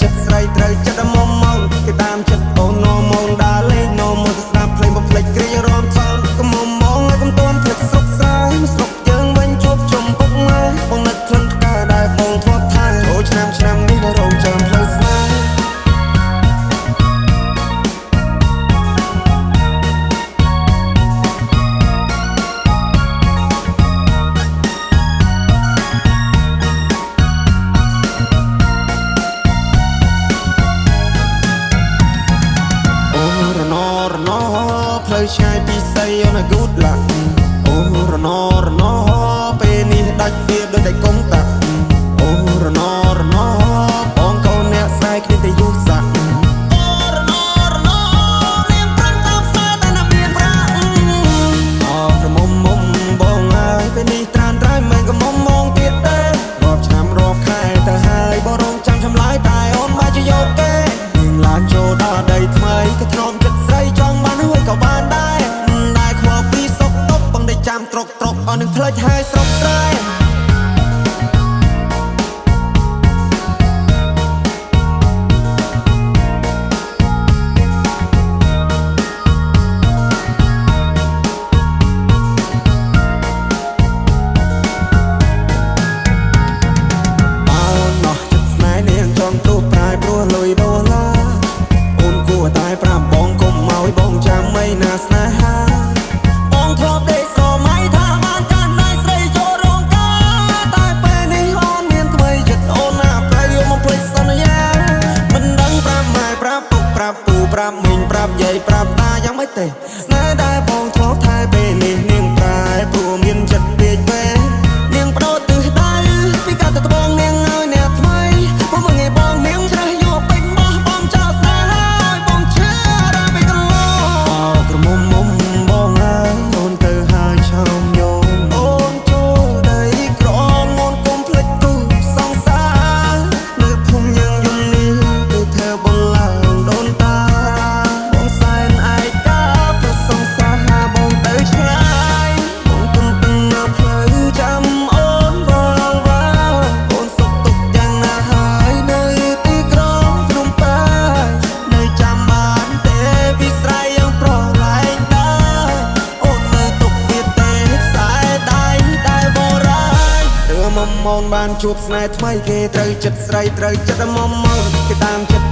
ចិត្តស្រីត្រូវចិត្តមុំមកគេតាមចិត្តអូននោមងដើរលេងនោមងស្ដាប់ភ្លេងបំភ្លេចគ្រារំខានកុំមុំមកឲ្យកុំតន់ភ្លេចសុខសាយស្រុកយើងវិញជួបជុំពុកម៉ែបងនឹកក្លិនផ្កាដែលបងធ្លាប់ថាចូលឆ្នាំនេះរងចាំផ្លូវស្នេហ៍ផ្លូវឆ្ងាយពីស័យអូន good luck អូរណពេលនេះដាច់វាដូចតែកុំតាក់អូរណបងកូនអ្នកស្រីគ្នាតែយូរសាក់អូរណលៀងប្រាំងតាមផ្សារតែណាមានប្រាក់អូរមុំបងហើយពេលនេះត្រានត្រៃមិនក៏មុំមងទៀតទេរាប់ឆ្នាំរាប់ខែទៅហើយបងរងចាំឆ្លើយតែអូនមកជាយកគេនឹងឡើងចូលដល់ដីថ្មីក៏ទ្រាំចិត្តស្រីចង់បានហួយក៏បានដែរខ្វល់ពីសុកតុបបងได้ចាំត្រុកអស់នឹងផ្លេចហើយស្រុកស្រែលុយដុល្លារអូនគួរតែប្រាប់បងកុំមកបងចាំមិនណាស្នេហាបងធ្លាប់ដេកស្រមៃថាបានកាន់ដៃស្រីចូលរោងការតែពេលនេះអូនមានថ្មីចិត្តអូនណាប្រៃយកមកភ្លេចសន្យាមិនដឹងប្រាប់ម៉ែប្រាប់ពុកប្រាប់ពូប្រាប់មីងប្រាប់យាយប្រាប់តាយ៉ាងម៉េចទេស្នេហ៍ដែលបងធ្លាប់ថែពេលនេះនាងប្រែព្រោះមានចិត្តពេកពេលនាងបដូរទិសដៅពីកាត់ទៅត្បូងនាងឲ្យអ្នកថ្មីមកមើលងាយបងនាងច្រេះមុំមងបានជួបស្នេហ៍ថ្មីគេត្រូវចិត្តស្រីត្រូវចិត្តមុំមងគេតាមចិត្ត